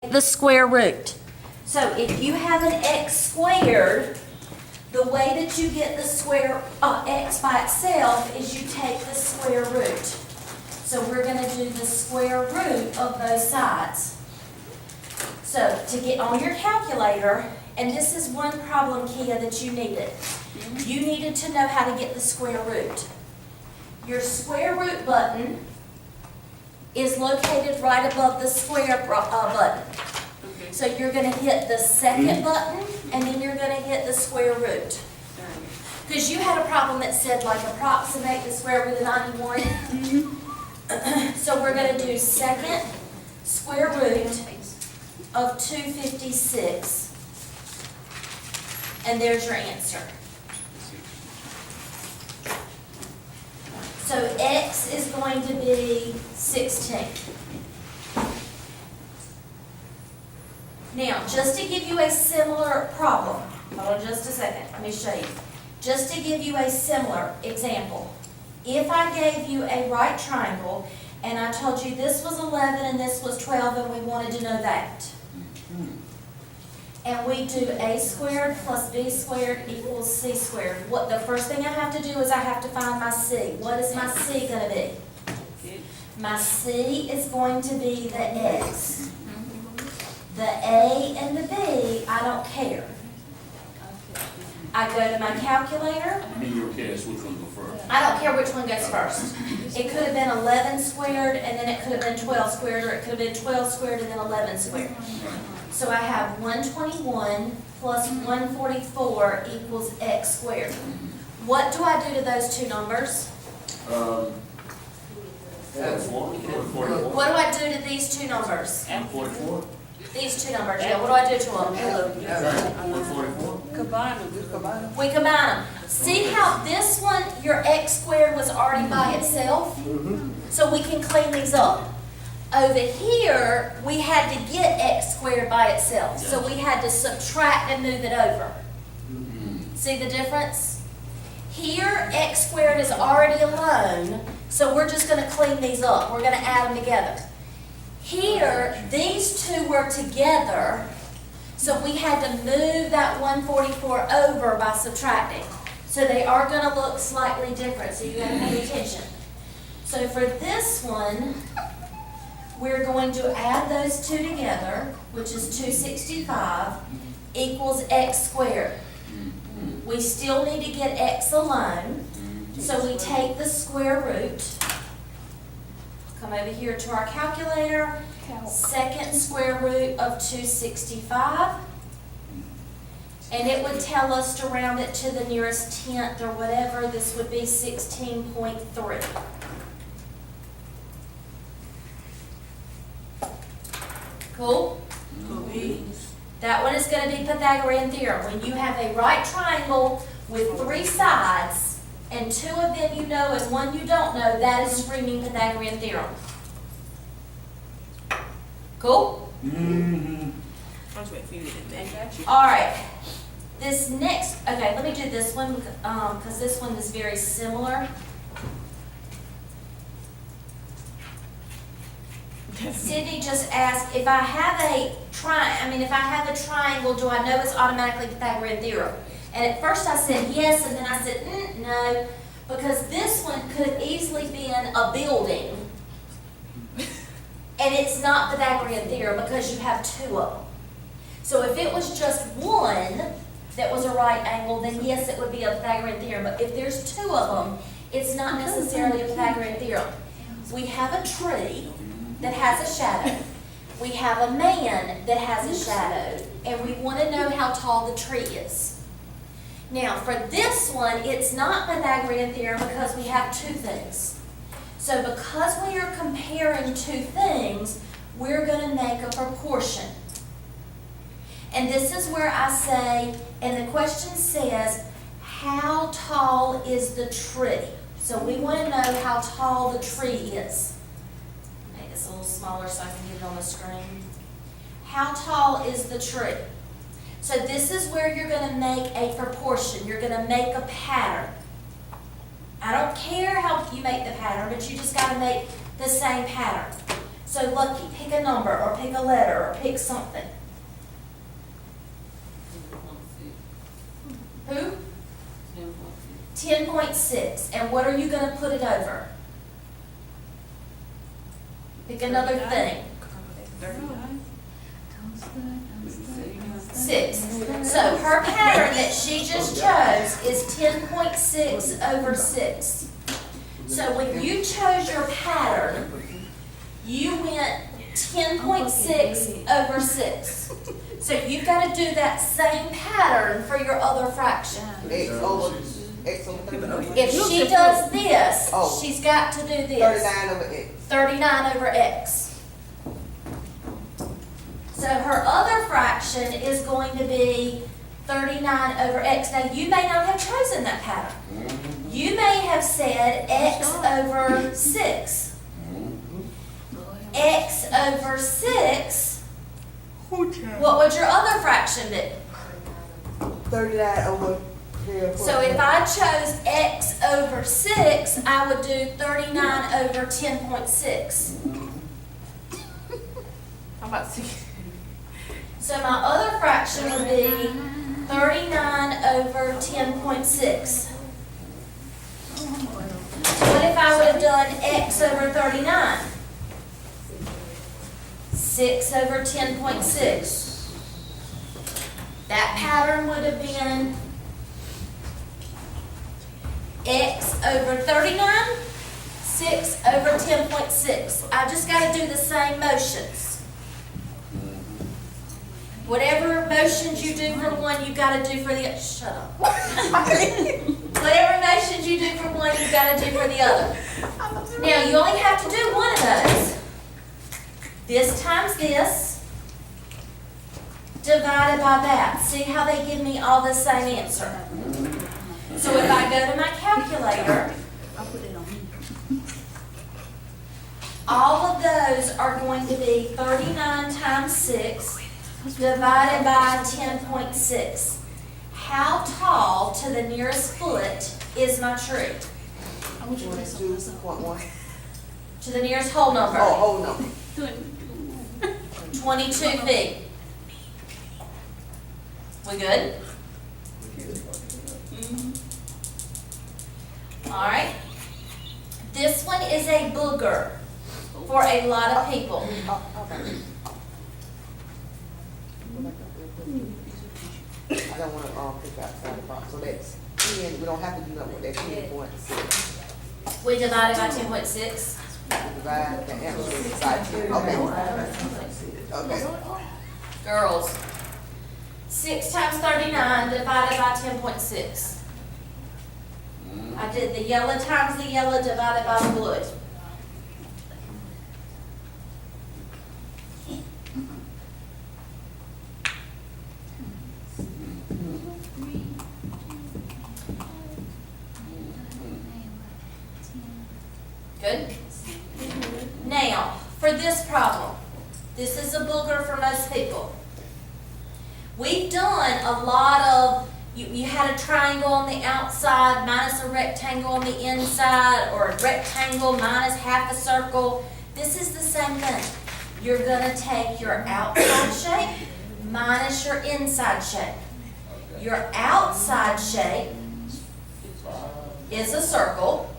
take the square root. So if you have an x squared, the way that you get the square x by itself is you take the square root. So we're going to do the square root of both sides. So to get on your calculator, and this is one problem, Kia, that you needed. You needed to know how to get the square root. Your square root button is located right above the square button. So you're going to hit the second button, and then you're going to hit the square root. Because you had a problem that said, like, approximate the square root of 91. So we're going to do second square root of 256. And there's your answer. So x is going to be 16. Now, just to give you a similar problem, hold on just a second, let me show you. Just to give you a similar example, if I gave you a right triangle and I told you this was 11 and this was 12 and we wanted to know that, and we do a squared plus b squared equals c squared, what the first thing I have to do is I have to find my c. What is my c going to be? My c is going to be the x. The A and the B, I don't care. I go to my calculator. In your case, which one go first? I don't care which one goes first. It could have been 11 squared, and then it could have been 12 squared, or it could have been 12 squared and then 11 squared. So I have 121 plus 144 equals x squared. What do I do to those two numbers? 44. What do I do to these two numbers? 44. These two numbers, yeah, what do I do to them? 144. Combine them. We combine them. See how this one, your x squared was already by itself? So we can clean these up. Over here, we had to get x squared by itself. So we had to subtract and move it over. See the difference? Here, x squared is already alone, so we're just going to clean these up. We're going to add them together. Here, these two were together, so we had to move that 144 over by subtracting. So they are going to look slightly different, so you got to pay attention. So for this one, we're going to add those two together, which is 265 equals x squared. We still need to get x alone, so we take the square root. Come over here to our calculator, second square root of 265, and it would tell us to round it to the nearest tenth or whatever. This would be 16.3. Cool? That one is going to be Pythagorean theorem. When you have a right triangle with three sides, and two of them you know and one you don't know, that is screaming Pythagorean theorem. Cool? All right. This next, okay, let me do this one because this one is very similar. Sydney just asked if I have a triangle, do I know it's automatically Pythagorean theorem? And at first I said yes, and then I said no, because this one could have easily been a building, and it's not Pythagorean theorem because you have two of them. So if it was just one that was a right angle, then yes, it would be a Pythagorean theorem. But if there's two of them, it's not necessarily a Pythagorean theorem. We have a tree that has a shadow. We have a man that has a shadow, and we want to know how tall the tree is. Now, for this one, it's not Pythagorean theorem because we have two things. So because we are comparing two things, we're going to make a proportion. And this is where I say, and the question says, how tall is the tree? So we want to know how tall the tree is. Make this a little smaller so I can get it on the screen. How tall is the tree? So this is where you're going to make a proportion. You're going to make a pattern. I don't care how you make the pattern, but you just got to make the same pattern. So Lucky, pick a number, or pick a letter, or pick something. Who? 10.6, and what are you gonna put it over? Pick another thing. 6. So her pattern that she just chose is 10.6 over 6. So when you chose your pattern, you went 10.6 over 6. So you've got to do that same pattern for your other fraction. X over 39. If she does this, Oh. she's got to do this. 39 over X. 39 over x. So her other fraction is going to be 39 over x. Now, you may not have chosen that pattern. You may have said x over 6. X over 6, what would your other fraction be? 39 over here. So if I chose x over 6, I would do 39 over 10.6. How about 6? So my other fraction would be 39 over 10.6. What if I would have done x over 39? 6 over 10.6. That pattern would have been x over 39, 6 over 10.6. I just got to do the same motions. Whatever motions you do for one, you got to do for the other. Shut up. Whatever motions you do for one, you got to do for the other. Now, you only have to do one of those. This times this, divided by that. See how they give me all the same answer? So if I go to my calculator, all of those are going to be 39 times 6 divided by 10.6. How tall to the nearest foot is my tree? 22.1. To the nearest whole number, Oh, no. 22 feet. We good? All right. This one is a booger for a lot of people. I don't want to pick outside the box. So that's 10. We don't have to do nothing with that 10.6. We divided by 10.6. Divide the answer inside 10. Okay. Okay. Girls, 6 times 39 divided by 10.6. I did the yellow times the yellow divided by the blue. Good? Now, for this problem, this is a booger for most people. We've done a lot of, you had a triangle on the outside minus a rectangle on the inside, or a rectangle minus half a circle. This is the same thing. You're going to take your outside shape minus your inside shape. Your outside shape is a circle.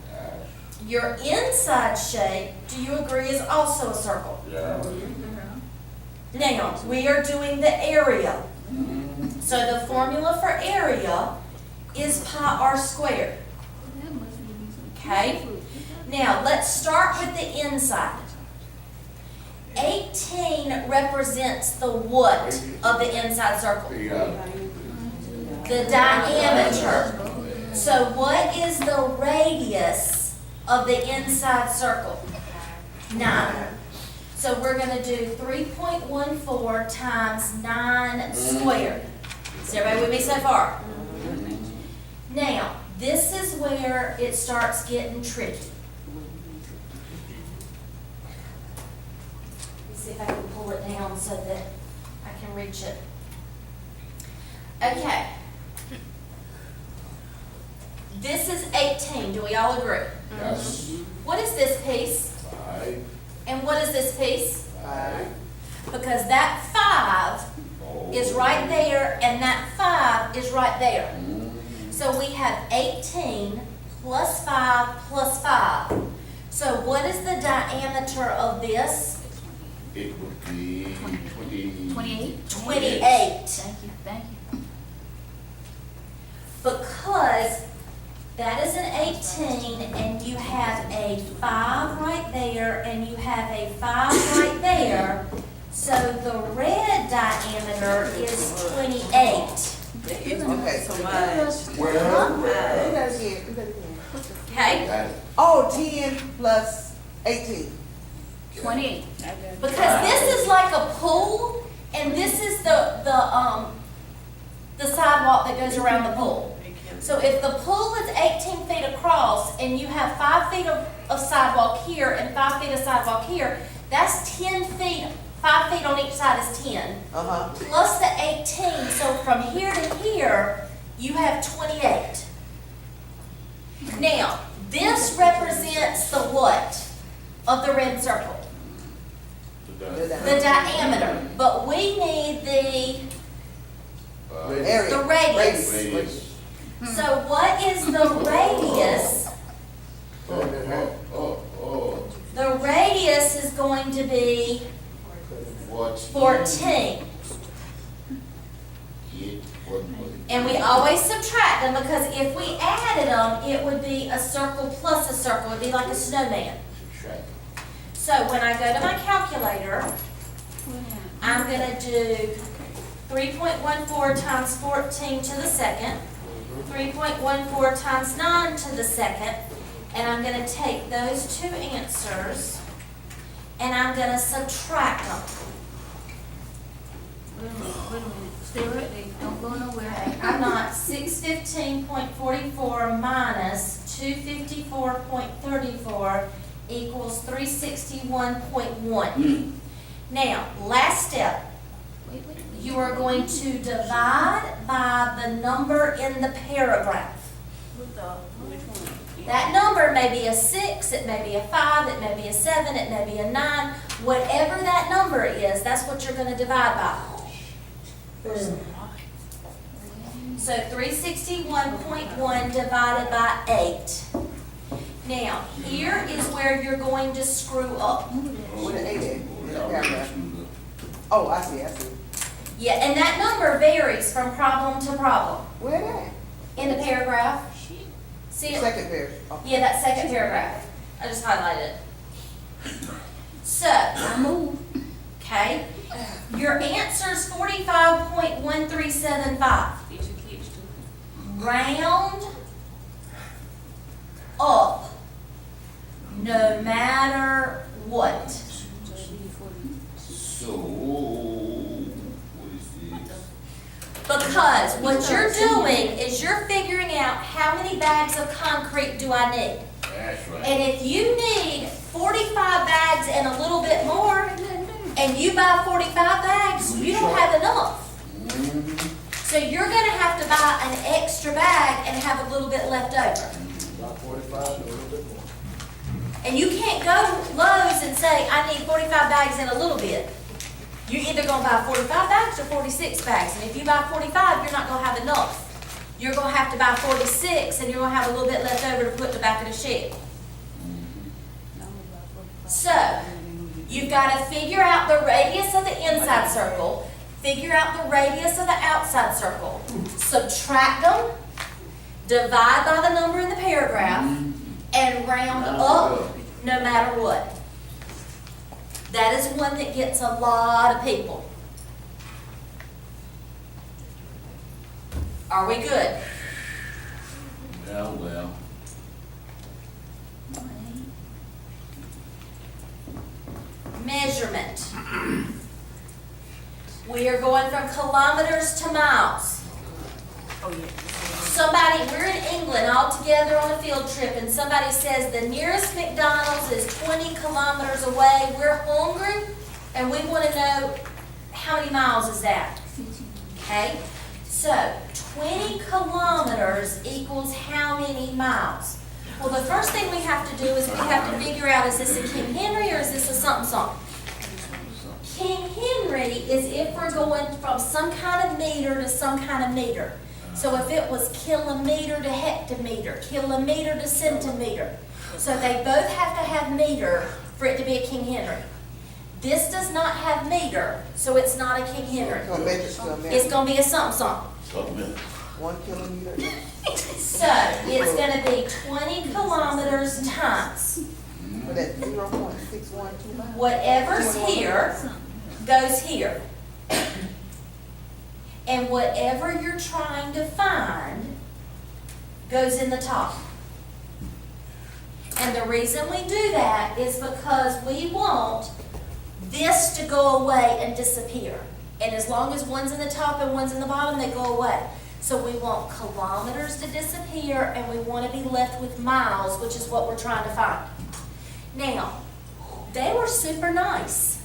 Your inside shape, do you agree, is also a circle? Yeah. Now, we are doing the area. So the formula for area is pi r squared. Okay? Now, let's start with the inside. 18 represents the what of the inside circle? The diameter. So what is the radius of the inside circle? 9. So we're going to do 3.14 times 9 squared. Is everybody with me so far? Now, this is where it starts getting tricky. Let's see if I can pull it down so that I can reach it. Okay. This is 18. Do we all agree? Yes. What is this piece? 5. And what is this piece? 5. Because that 5 is right there, and that 5 is right there. So we have 18 plus 5 plus 5. So what is the diameter of this? It would be 28? 28. Thank you. Because that is an 18, and you have a 5 right there, and you have a 5 right there. So the red diameter is 28. Okay. So much. Do that again, do that again. Okay? Got it. Oh, 10 plus 18. 28. Because this is like a pool, and this is the sidewalk that goes around the pool. So if the pool is 18 feet across, and you have 5 feet of sidewalk here and 5 feet of sidewalk here, that's 10 feet, 5 feet on each side is 10. Uh-huh. Plus the 18, so from here to here, you have 28. Now, this represents the what of the red circle? The diameter, but we need the radius. Radius. So what is the radius? The radius is going to be 14. And we always subtract them, because if we added them, it would be a circle plus a circle. It would be like a snowman. So when I go to my calculator, I'm going to do 3.14 times 14 to the second, 3.14 times 9 to the second, and I'm going to take those two answers and I'm going to subtract them. Wait a minute. Stay right there. Don't go nowhere. I'm not 615.44 minus 254.34 equals 361.1. Now, last step. Wait. You are going to divide by the number in the paragraph. Which one? That number may be a 6, it may be a 5, it may be a 7, it may be a 9. Whatever that number is, that's what you're going to divide by. So 361.1 divided by 8. Now, here is where you're going to screw up. With an 8 in the paragraph. Oh, I see. Yeah, and that number varies from problem to problem. Where that? In the paragraph, see it? Second paragraph. Oh. Yeah, that second paragraph. I just highlighted it. So, I move. okay, your answer's 45.1375. Round up, no matter what. So, what is this? Because what you're doing is you're figuring out how many bags of concrete do I need. That's right. And if you need 45 bags and a little bit more, and you buy 45 bags, you don't have enough. So you're gonna have to buy an extra bag and have a little bit left over. About 45, a little bit more. And you can't go to Lowe's and say, I need 45 bags and a little bit. You're either gonna buy 45 bags or 46 bags. And if you buy 45, you're not gonna have enough. You're gonna have to buy 46 and you're gonna have a little bit left over to put in the back of the shed. So, you've gotta figure out the radius of the inside circle, figure out the radius of the outside circle, subtract them, divide by the number in the paragraph, and round up no matter what. That is one that gets a lot of people. Are we good? Well. Measurement. We are going from kilometers to miles. Oh, yeah. Somebody, we're in England all together on a field trip, and somebody says the nearest McDonald's is 20 kilometers away. We're hungry, and we want to know how many miles is that. Okay? So, 20 kilometers equals how many miles? Well, the first thing we have to do is we have to figure out, is this a King Henry or is this a something? King Henry is if we're going from some kind of meter to some kind of meter. So if it was kilometer to hectometer, kilometer to centimeter. So they both have to have meter for it to be a King Henry. This does not have meter, so it's not a King Henry. So measure to a It's minute, gonna be a something. 1 kilometer. So it's gonna be 20 kilometers times For that 0.612 miles. whatever's here goes here. And whatever you're trying to find goes in the top. And the reason we do that is because we want this to go away and disappear. And as long as one's in the top and one's in the bottom, they go away. So we want kilometers to disappear and we want to be left with miles, which is what we're trying to find. Now, they were super nice.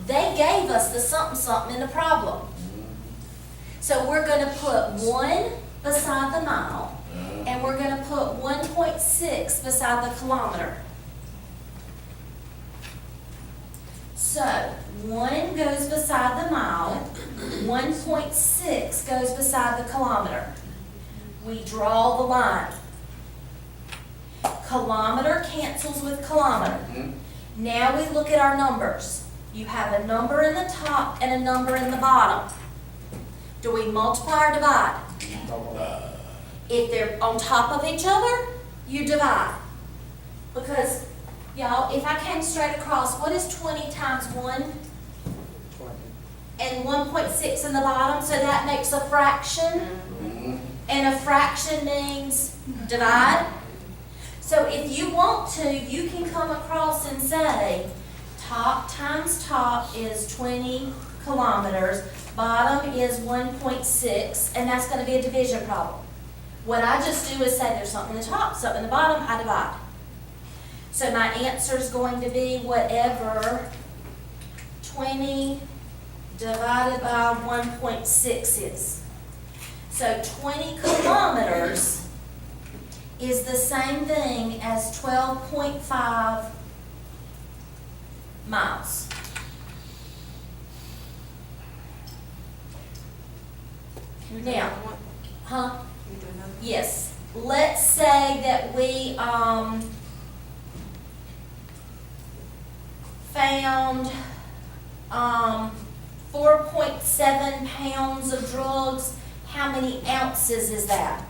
They gave us the something in the problem. So we're going to put 1 beside the mile, and we're going to put 1.6 beside the kilometer. So 1 goes beside the mile, 1.6 goes beside the kilometer. We draw the line. Kilometer cancels with kilometer. Now we look at our numbers. You have a number in the top and a number in the bottom. Do we multiply or divide? If they're on top of each other, you divide. Because, y'all, if I came straight across, what is 20 times 1? 20. And 1.6 in the bottom, so that makes a fraction. And a fraction means divide. So if you want to, you can come across and say, top times top is 20 kilometers, bottom is 1.6, and that's going to be a division problem. What I just do is say there's something in the top, something in the bottom, I divide. So my answer is going to be whatever 20 divided by 1.6 is. So 20 kilometers is the same thing as 12.5 miles. Now, huh? Yes. Let's say that we found 4.7 pounds of drugs. How many ounces is that?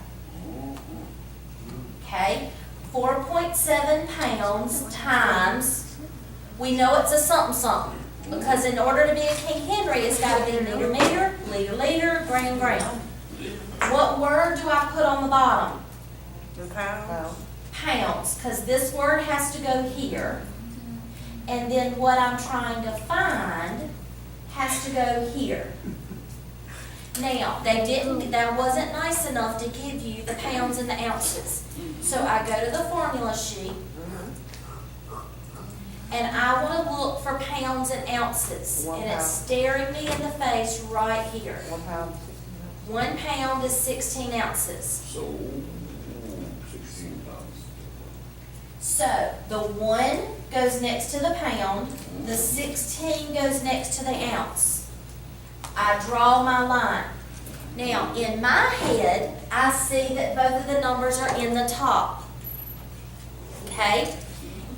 Okay, 4.7 pounds times, we know it's a something, because in order to be a King Henry, it's got to be meter, meter, liter, liter, gram, gram. What word do I put on the bottom? Pound. Pounds, because this word has to go here. And then what I'm trying to find has to go here. Now, that wasn't nice enough to give you the pounds and the ounces. So I go to the formula sheet, and I want to look for pounds and ounces. 1 And it's pound. staring me in the face right here. 1 pound. 1 pound is 16 ounces. So, 16 pounds. So the 1 goes next to the pound, the 16 goes next to the ounce. I draw my line. Now, in my head, I see that both of the numbers are in the top. Okay?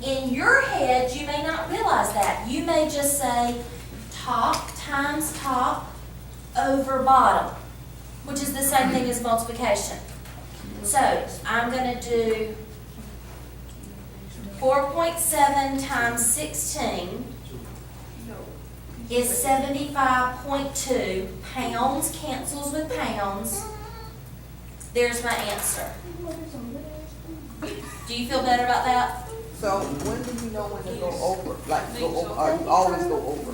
In your head, you may not realize that. You may just say top times top over bottom, which is the same thing as multiplication. So I'm going to do 4.7 times 16 is 75.2. Pounds cancels with pounds. There's my answer. Do you feel better about that? So when do you know when to go over? Like go over, or you always go over?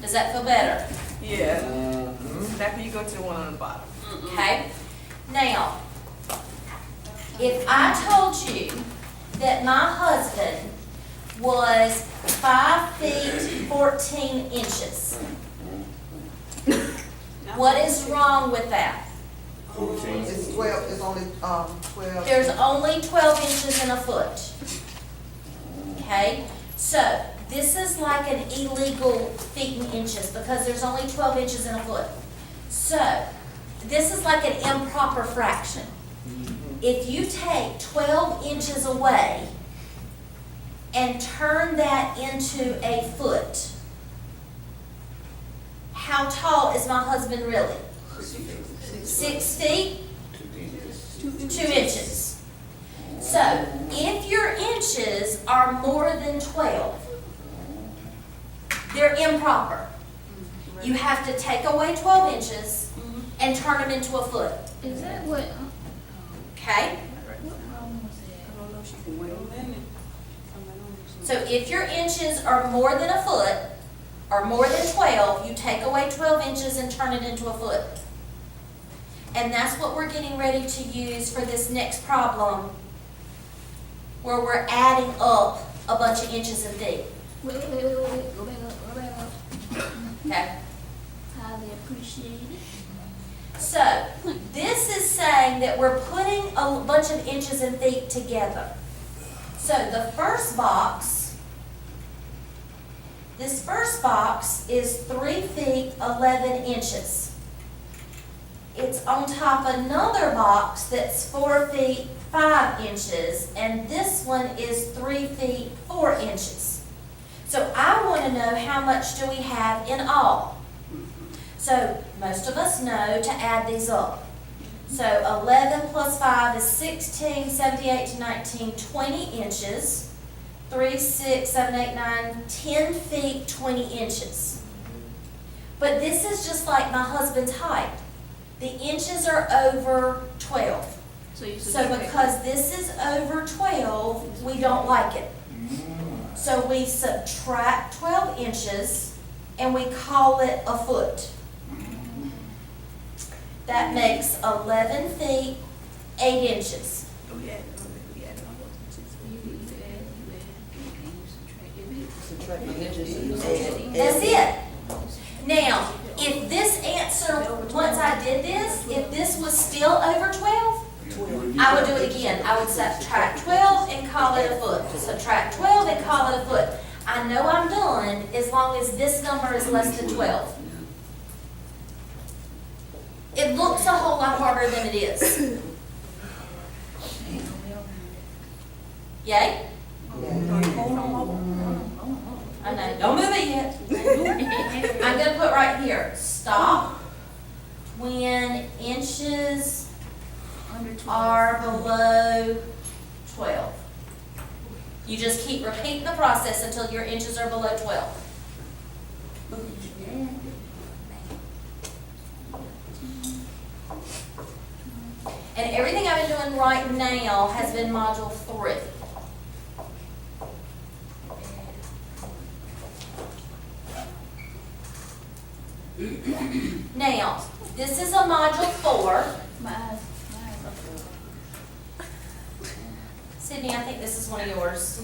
Does that feel better? Yeah. After you go to the one on the bottom. Okay. Now, if I told you that my husband was 5 feet 14 inches, What is wrong with that? 14. It's 12, it's only, 12. There's only 12 inches in a foot. Okay, so this is like an illegal feet and inches because there's only 12 inches in a foot. So this is like an improper fraction. If you take 12 inches away and turn that into a foot, how tall is my husband really? 6 feet? 2 inches. So, if your inches are more than 12, they're improper. You have to take away 12 inches and turn them into a foot, Is that what, okay? what problem was that? I don't know if she can wait a minute. So if your inches are more than a foot, or more than 12, you take away 12 inches and turn it into a foot. And that's what we're getting ready to use for this next problem, where we're adding up a bunch of inches and feet, Wait, go back up. okay? Highly appreciate it. So, this is saying that we're putting a bunch of inches and feet together. So the first box, this first box is 3 feet 11 inches. It's on top of another box that's 4 feet 5 inches, and this one is 3 feet 4 inches. So I want to know how much do we have in all. So most of us know to add these up. So 11 plus 5 is 16, 17, 18, 19, 20 inches. 3, 6, 7, 8, 9, 10 feet, 20 inches. But this is just like my husband's height. The inches are over 12. So because this is over 12, we don't like it. So we subtract 12 inches and we call it a foot. That makes 11 feet, 8 inches. That's it. Now, if this answer, once I did this, if this was still over 12, I would do it again. I would subtract 12 and call it a foot. Subtract 12 and call it a foot. I know I'm done as long as this number is less than 12. It looks a whole lot harder than it is. Yay? I know. Don't move it yet. I'm going to put right here, stop when inches are below 12. You just keep repeating the process until your inches are below 12. And everything I've been doing right now has been module 3. Now, this is a module 4. My eyes up. Sydney, I think this is one of yours.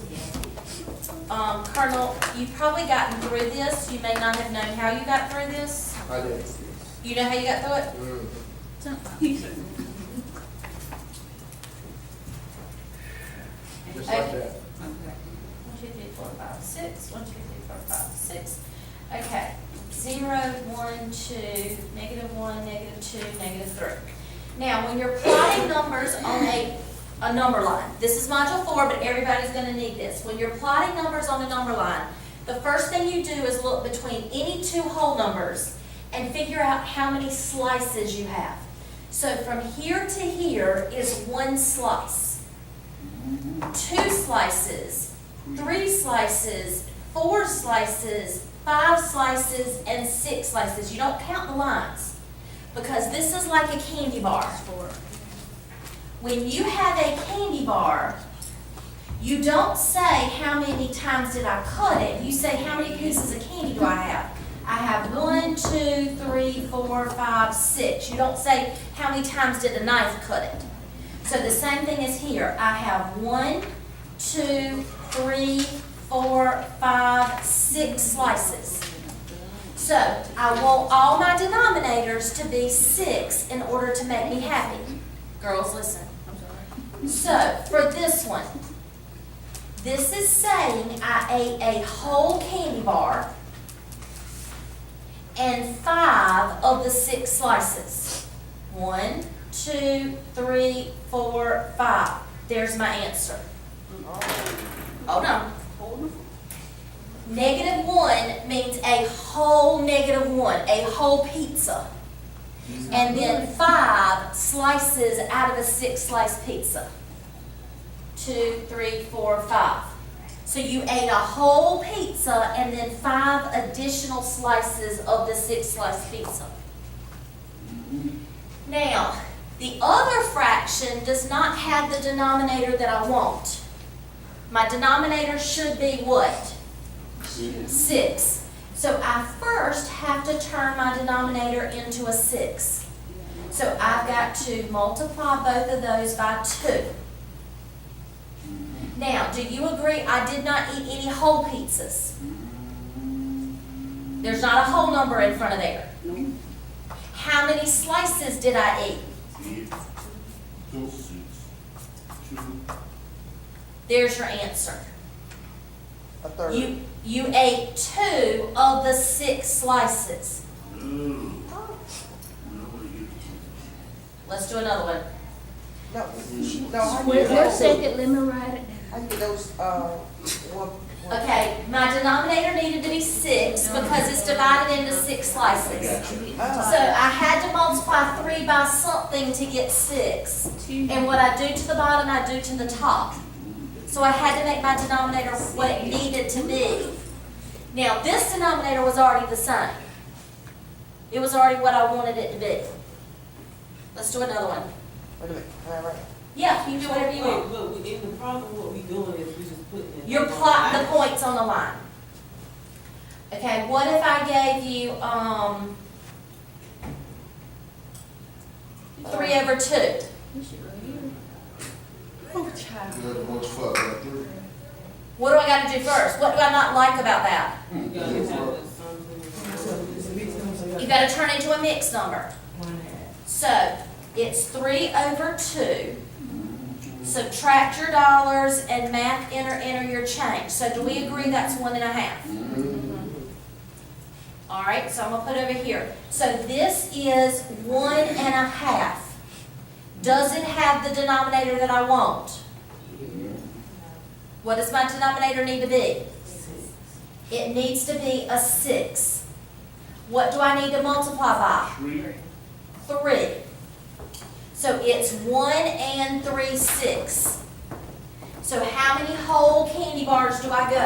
Colonel, you've probably gotten through this. You may not have known how you got through this. I did. You know how you got through it? Just like Okay. that. 1, 2, 3, 4, 5, 6. 1, 2, 3, 4, 5, 6. Okay. 0, 1, 2, -1, -2, -3. Now, when you're plotting numbers on a number line, this is module 4, but everybody's going to need this. When you're plotting numbers on a number line, the first thing you do is look between any two whole numbers and figure out how many slices you have. So from here to here is 1 slice. 2 slices, 3 slices, 4 slices, 5 slices, and 6 slices. You don't count the lines because this is like a candy bar. When you have a candy bar, you don't say how many times did I cut it. You say how many pieces of candy do I have? I have 1, 2, 3, 4, 5, 6. You don't say how many times did the knife cut it. So the same thing is here. I have 1, 2, 3, 4, 5, 6 slices. So I want all my denominators to be 6 in order to make me happy. Girls, listen. I'm sorry. So for this one, this is saying I ate a whole candy bar and 5 of the 6 slices. 1, 2, 3, 4, 5. There's my answer. Hold on. -1 means a whole -1, a whole pizza. And then 5 slices out of a 6-slice pizza. 2, 3, 4, 5. So you ate a whole pizza and then 5 additional slices of the 6-slice pizza. Now, the other fraction does not have the denominator that I want. My denominator should be what? 6. So I first have to turn my denominator into a 6. So I've got to multiply both of those by 2. Now, do you agree I did not eat any whole pizzas? There's not a whole number in front of there. How many slices did I eat? 2. There's your answer. A third. You ate 2 of the 6 slices. Let's do another one. No, how you Wait get a those? second, let me write it. How you get those, one? Okay, my denominator needed to be 6 because it's divided into 6 slices. So I had to multiply 3 by something to get 6. And what I do to the bottom, I do to the top. So I had to make my denominator what it needed to be. Now, this denominator was already the same. It was already what I wanted it to be. Let's do another one. Wait a minute, can I write? Yeah, you do whatever you want. But in the problem, what we doing is we just putting it. You're plotting the points on the line. Okay, what if I gave you, 3/2? This shit right here. Oh, child. You have to multiply by 3. What do I gotta do first? What do I not like about that? You gotta have the something. You gotta turn into a mixed number. So, it's 3/2. Subtract your dollars and math enter your change. So do we agree that's 1.5? All right, so I'm gonna put over here. So this is 1.5. Does it have the denominator that I want? What does my denominator need to be? It needs to be a 6. What do I need to multiply by? 3. So it's 1 and 3, 6. So how many whole candy bars do I go?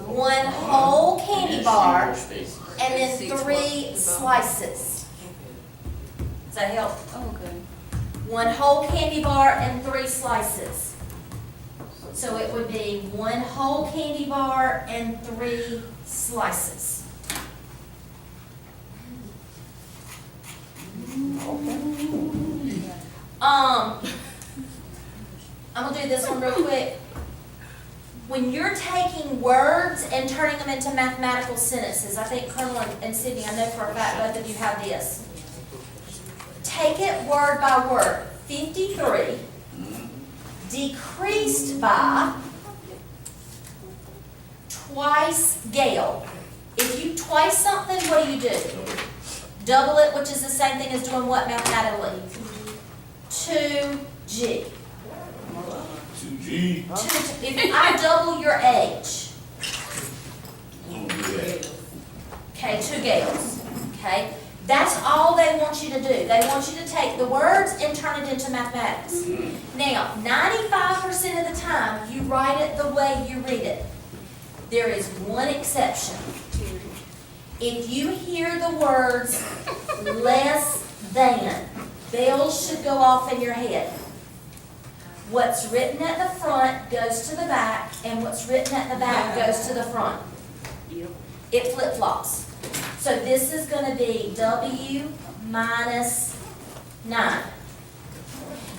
1 whole candy bar and then 3 slices. Does that help? Okay. 1 whole candy bar and 3 slices. So it would be 1 whole candy bar and 3 slices. I'm gonna do this one real quick. When you're taking words and turning them into mathematical sentences, I think Colonel and Sydney, I know for a fact both of you have this. Take it word by word. 53 decreased by twice Gale. If you twice something, what do? Double it, which is the same thing as doing what mathematically? 2G. 2G. If I double your age, okay, 2 Gales, okay? That's all they want you to do. They want you to take the words and turn it into mathematics. Now, 95% of the time, you write it the way you read it. There is one exception. If you hear the words less than, bells should go off in your head. What's written at the front goes to the back, and what's written at the back goes to the front. It flip-flops. So this is going to be W minus 9.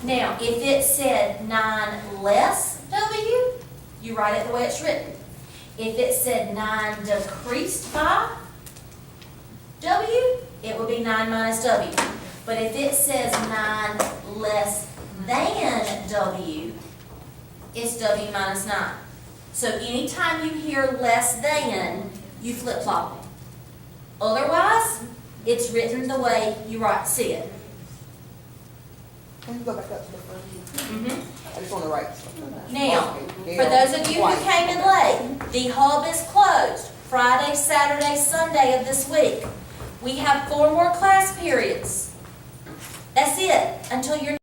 Now, if it said 9 less W, you write it the way it's written. If it said 9 decreased by, W, it would be 9 minus W. But if it says 9 less than W, it's W minus 9. So anytime you hear less than, you flip-flop it. Otherwise, it's written the way you see it. Can you go back up to the front? Mhm. I just want to write something. Now, Okay, for Gail, those of you who White. came in late, the hub is closed Friday, Saturday, Sunday of this week. We have 4 more class periods. That's it, until you're